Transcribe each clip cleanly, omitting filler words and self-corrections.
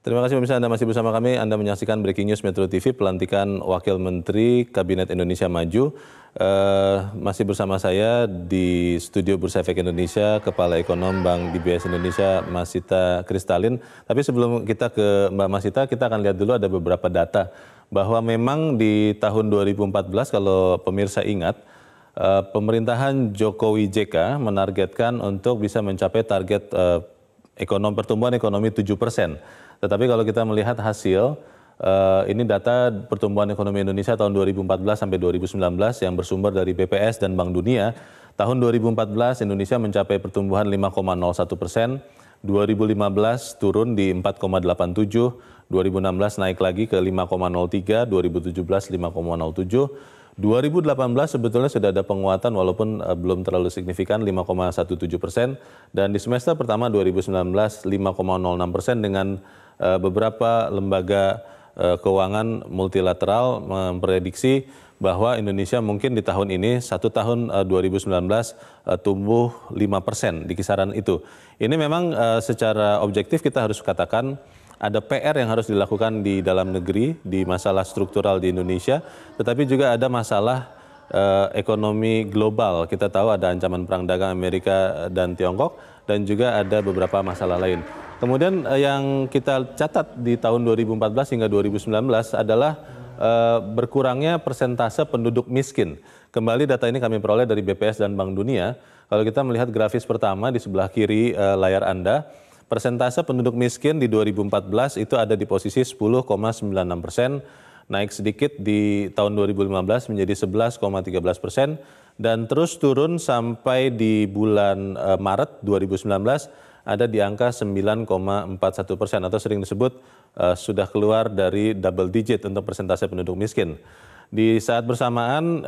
Terima kasih pemirsa, Anda masih bersama kami. Anda menyaksikan Breaking News Metro TV, pelantikan Wakil Menteri Kabinet Indonesia Maju. Masih bersama saya di studio Bursa Efek Indonesia, Kepala Ekonom Bank DBS Indonesia, Masita Kristalin. Tapi sebelum kita ke Mbak Masita, kita akan lihat dulu ada beberapa data. Bahwa memang di tahun 2014, kalau pemirsa ingat, pemerintahan Jokowi JK menargetkan untuk bisa mencapai target pertumbuhan ekonomi 7%. Tetapi kalau kita melihat hasil, ini data pertumbuhan ekonomi Indonesia tahun 2014 sampai 2019 yang bersumber dari BPS dan Bank Dunia. Tahun 2014 Indonesia mencapai pertumbuhan 5,01%, 2015 turun di 4,87%, 2016 naik lagi ke 5,03%, 2017 5,07%. 2018 sebetulnya sudah ada penguatan walaupun belum terlalu signifikan 5,17%, dan di semester pertama 2019 5,06% dengan beberapa lembaga keuangan multilateral memprediksi bahwa Indonesia mungkin di tahun ini, tahun 2019 tumbuh 5% di kisaran itu. Ini memang secara objektif kita harus katakan ada PR yang harus dilakukan di dalam negeri, di masalah struktural di Indonesia, tetapi juga ada masalah ekonomi global. Kita tahu ada ancaman perang dagang Amerika dan Tiongkok, dan juga ada beberapa masalah lain. Kemudian yang kita catat di tahun 2014 hingga 2019 adalah berkurangnya persentase penduduk miskin. Kembali data ini kami peroleh dari BPS dan Bank Dunia. Kalau kita melihat grafis pertama di sebelah kiri layar Anda, persentase penduduk miskin di 2014 itu ada di posisi 10,96%, naik sedikit di tahun 2015 menjadi 11,13%, dan terus turun sampai di bulan Maret 2019 ada di angka 9,41%, atau sering disebut sudah keluar dari double digit untuk persentase penduduk miskin. Di saat bersamaan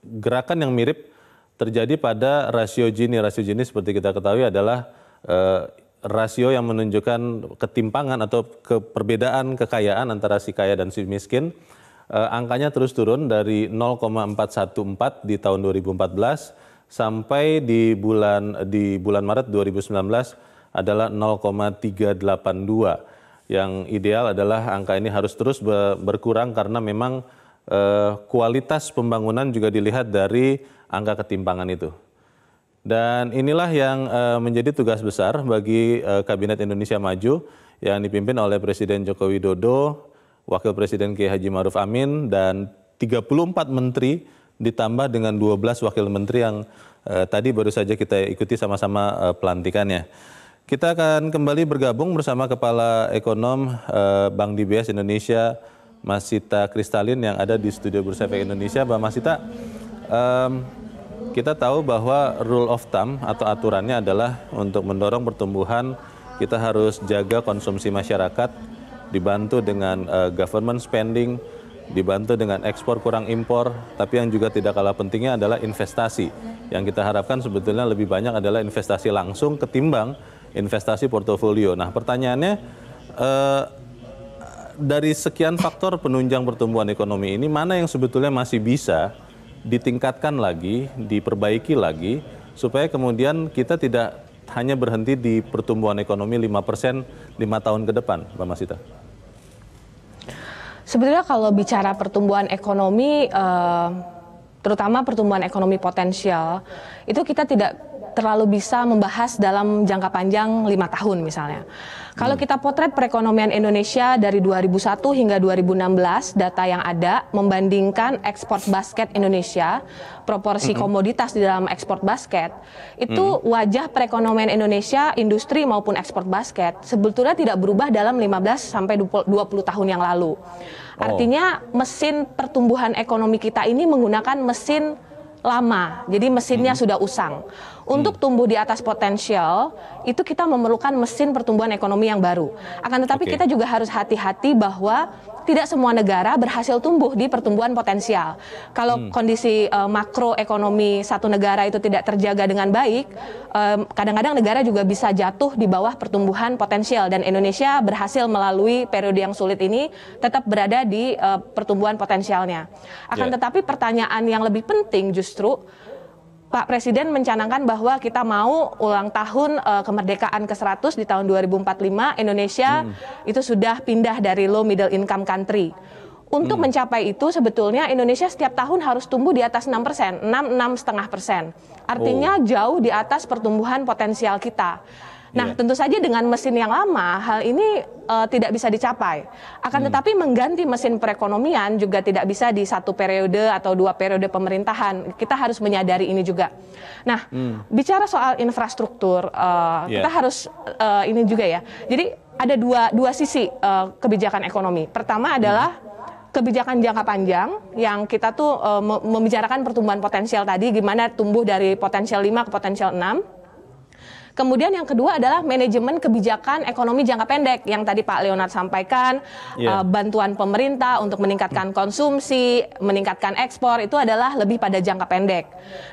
gerakan yang mirip terjadi pada rasio Gini. Rasio Gini seperti kita ketahui adalah rasio yang menunjukkan ketimpangan atau perbedaan kekayaan antara si kaya dan si miskin. Angkanya terus turun dari 0,414 di tahun 2014 sampai di bulan Maret 2019 adalah 0,382. Yang ideal adalah angka ini harus terus berkurang karena memang kualitas pembangunan juga dilihat dari angka ketimpangan itu. Dan inilah yang menjadi tugas besar bagi Kabinet Indonesia Maju yang dipimpin oleh Presiden Joko Widodo, Wakil Presiden Kiai Haji Ma'ruf Amin, dan 34 menteri ditambah dengan 12 wakil menteri yang tadi baru saja kita ikuti sama-sama pelantikannya. Kita akan kembali bergabung bersama Kepala Ekonom Bank DBS Indonesia, Masita Kristalin, yang ada di studio Bursa Efek Indonesia. Mbak Masita, kita tahu bahwa rule of thumb atau aturannya adalah untuk mendorong pertumbuhan, kita harus jaga konsumsi masyarakat, dibantu dengan government spending, dibantu dengan ekspor kurang impor, tapi yang juga tidak kalah pentingnya adalah investasi. Yang kita harapkan sebetulnya lebih banyak adalah investasi langsung ketimbang investasi portofolio. Nah, pertanyaannya, dari sekian faktor penunjang pertumbuhan ekonomi ini, mana yang sebetulnya masih bisa ditingkatkan lagi, diperbaiki lagi, supaya kemudian kita tidak hanya berhenti di pertumbuhan ekonomi 5% 5 tahun ke depan, Mbak Masita? Sebetulnya kalau bicara pertumbuhan ekonomi, terutama pertumbuhan ekonomi potensial, itu kita tidak terlalu bisa membahas dalam jangka panjang 5 tahun misalnya. Kalau kita potret perekonomian Indonesia dari 2001 hingga 2016, data yang ada membandingkan ekspor basket Indonesia, proporsi komoditas di dalam ekspor basket, itu wajah perekonomian Indonesia, industri maupun ekspor basket, sebetulnya tidak berubah dalam 15 sampai 20 tahun yang lalu. Artinya mesin pertumbuhan ekonomi kita ini menggunakan mesin lama, jadi mesinnya sudah usang. Untuk tumbuh di atas potensial, itu kita memerlukan mesin pertumbuhan ekonomi yang baru. Akan tetapi kita juga harus hati-hati bahwa tidak semua negara berhasil tumbuh di pertumbuhan potensial. Kalau kondisi makroekonomi satu negara itu tidak terjaga dengan baik, kadang-kadang negara juga bisa jatuh di bawah pertumbuhan potensial. Dan Indonesia berhasil melalui periode yang sulit ini tetap berada di pertumbuhan potensialnya. Akan tetapi pertanyaan yang lebih penting justru, Pak Presiden mencanangkan bahwa kita mau ulang tahun kemerdekaan ke-100 di tahun 2045, Indonesia itu sudah pindah dari low middle income country. Untuk mencapai itu sebetulnya Indonesia setiap tahun harus tumbuh di atas 6%, 6,5%. Artinya jauh di atas pertumbuhan potensial kita. Nah, tentu saja dengan mesin yang lama, hal ini tidak bisa dicapai. Akan tetapi mengganti mesin perekonomian juga tidak bisa di satu periode atau 2 periode pemerintahan. Kita harus menyadari ini juga. Nah, bicara soal infrastruktur, kita harus ini juga ya. Jadi ada dua sisi kebijakan ekonomi. Pertama adalah kebijakan jangka panjang yang kita tuh membicarakan pertumbuhan potensial tadi, gimana tumbuh dari potensial 5 ke potensial 6. Kemudian yang kedua adalah manajemen kebijakan ekonomi jangka pendek yang tadi Pak Leonard sampaikan, bantuan pemerintah untuk meningkatkan konsumsi, meningkatkan ekspor, itu adalah lebih pada jangka pendek.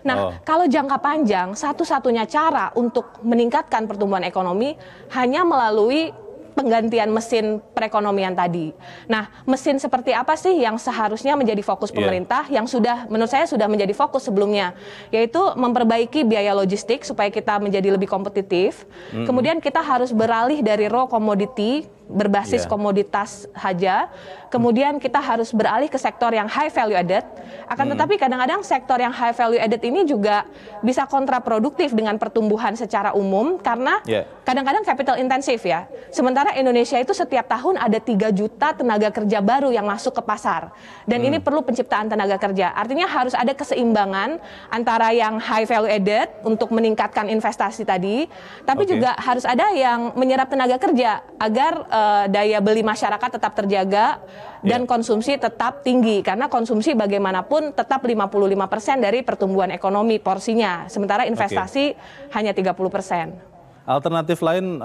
Nah, kalau jangka panjang, satu-satunya cara untuk meningkatkan pertumbuhan ekonomi hanya melalui penggantian mesin perekonomian tadi. Nah, mesin seperti apa sih yang seharusnya menjadi fokus pemerintah yang sudah menurut saya sudah menjadi fokus sebelumnya, yaitu memperbaiki biaya logistik supaya kita menjadi lebih kompetitif. Kemudian kita harus beralih dari raw commodity berbasis komoditas saja. Kemudian kita harus beralih ke sektor yang high value added. Akan tetapi kadang-kadang sektor yang high value added ini juga bisa kontraproduktif dengan pertumbuhan secara umum karena kadang-kadang capital intensif ya. Sementara Indonesia itu setiap tahun ada 3 juta tenaga kerja baru yang masuk ke pasar. Dan ini perlu penciptaan tenaga kerja. Artinya harus ada keseimbangan antara yang high value added untuk meningkatkan investasi tadi, tapi juga harus ada yang menyerap tenaga kerja agar daya beli masyarakat tetap terjaga dan konsumsi tetap tinggi, karena konsumsi bagaimanapun tetap 55% dari pertumbuhan ekonomi porsinya, sementara investasi hanya 30%. Alternatif lain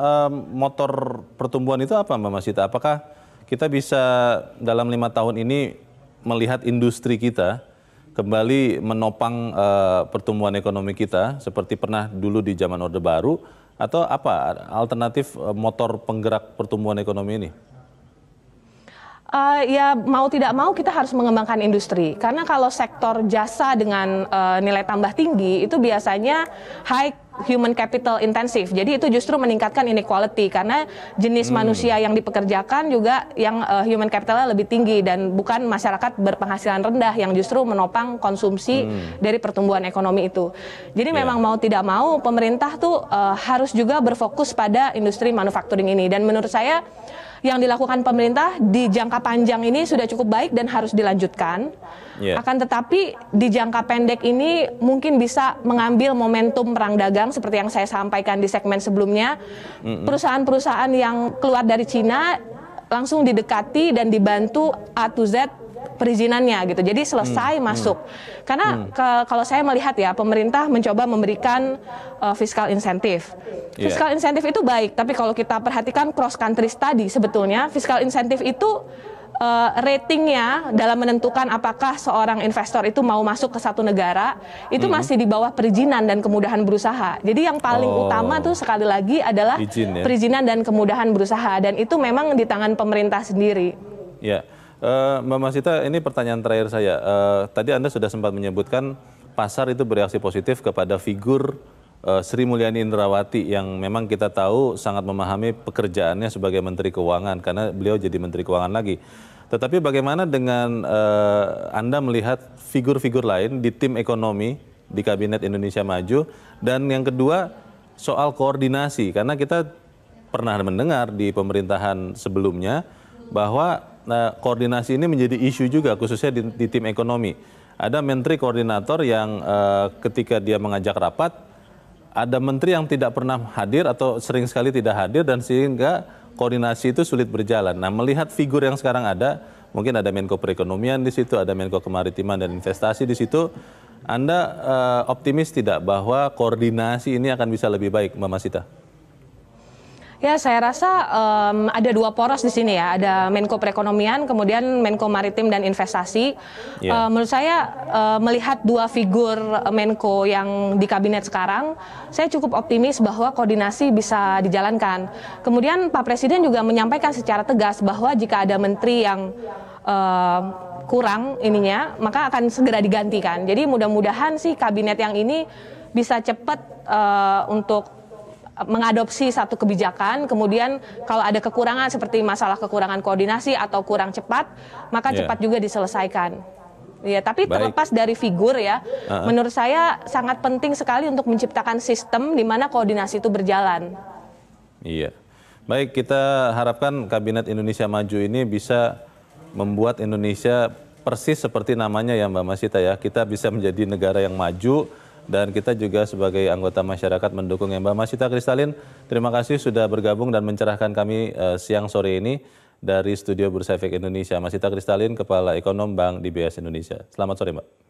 motor pertumbuhan itu apa Mbak Masita? Apakah kita bisa dalam 5 tahun ini melihat industri kita kembali menopang pertumbuhan ekonomi kita seperti pernah dulu di zaman Orde Baru? Atau apa alternatif motor penggerak pertumbuhan ekonomi ini? Ya mau tidak mau kita harus mengembangkan industri. Karena kalau sektor jasa dengan nilai tambah tinggi itu biasanya high human capital intensif. Jadi itu justru meningkatkan inequality karena jenis manusia yang dipekerjakan juga yang human capitalnya lebih tinggi dan bukan masyarakat berpenghasilan rendah yang justru menopang konsumsi dari pertumbuhan ekonomi itu. Jadi memang mau tidak mau pemerintah tuh harus juga berfokus pada industri manufacturing ini, dan menurut saya yang dilakukan pemerintah di jangka panjang ini sudah cukup baik dan harus dilanjutkan. Akan tetapi di jangka pendek ini mungkin bisa mengambil momentum perang dagang seperti yang saya sampaikan di segmen sebelumnya. Perusahaan-perusahaan yang keluar dari Cina langsung didekati dan dibantu A to Z perizinannya gitu. Jadi selesai masuk. Karena kalau saya melihat ya, pemerintah mencoba memberikan fiskal insentif. Fiskal insentif itu baik, tapi kalau kita perhatikan cross country study sebetulnya fiskal insentif itu ratingnya dalam menentukan apakah seorang investor itu mau masuk ke satu negara itu masih di bawah perizinan dan kemudahan berusaha. Jadi yang paling utama tuh sekali lagi adalah perizinan dan kemudahan berusaha, dan itu memang di tangan pemerintah sendiri. Ya, Mbak Masita, ini pertanyaan terakhir saya. Tadi Anda sudah sempat menyebutkan pasar itu bereaksi positif kepada figur Sri Mulyani Indrawati yang memang kita tahu sangat memahami pekerjaannya sebagai Menteri Keuangan karena beliau jadi Menteri Keuangan lagi. Tetapi bagaimana dengan Anda melihat figur-figur lain di tim ekonomi di Kabinet Indonesia Maju? Dan yang kedua soal koordinasi, karena kita pernah mendengar di pemerintahan sebelumnya bahwa koordinasi ini menjadi isu juga khususnya di tim ekonomi. Ada menteri koordinator yang ketika dia mengajak rapat, ada menteri yang tidak pernah hadir atau sering sekali tidak hadir dan sehingga koordinasi itu sulit berjalan. Nah, melihat figur yang sekarang ada, mungkin ada Menko Perekonomian di situ, ada Menko Kemaritiman dan Investasi di situ. Anda optimis tidak bahwa koordinasi ini akan bisa lebih baik, Mbak Masita? Ya, saya rasa ada 2 poros di sini ya, ada Menko Perekonomian, kemudian Menko Maritim dan Investasi. Menurut saya melihat 2 figur Menko yang di kabinet sekarang, saya cukup optimis bahwa koordinasi bisa dijalankan. Kemudian Pak Presiden juga menyampaikan secara tegas bahwa jika ada menteri yang kurang ininya, maka akan segera digantikan. Jadi mudah-mudahan sih kabinet yang ini bisa cepat untuk mengadopsi satu kebijakan, kemudian kalau ada kekurangan seperti masalah kekurangan koordinasi atau kurang cepat, maka cepat juga diselesaikan. Ya, tapi terlepas dari figur ya, menurut saya sangat penting sekali untuk menciptakan sistem di mana koordinasi itu berjalan. Iya. Baik, kita harapkan Kabinet Indonesia Maju ini bisa membuat Indonesia persis seperti namanya ya Mbak Masita ya. Kita bisa menjadi negara yang maju dan kita juga sebagai anggota masyarakat mendukung ya. Mbak Masita Kristalin, terima kasih sudah bergabung dan mencerahkan kami siang sore ini dari Studio Bursa Efek Indonesia. Masita Kristalin, Kepala Ekonom Bank DBS Indonesia. Selamat sore Mbak.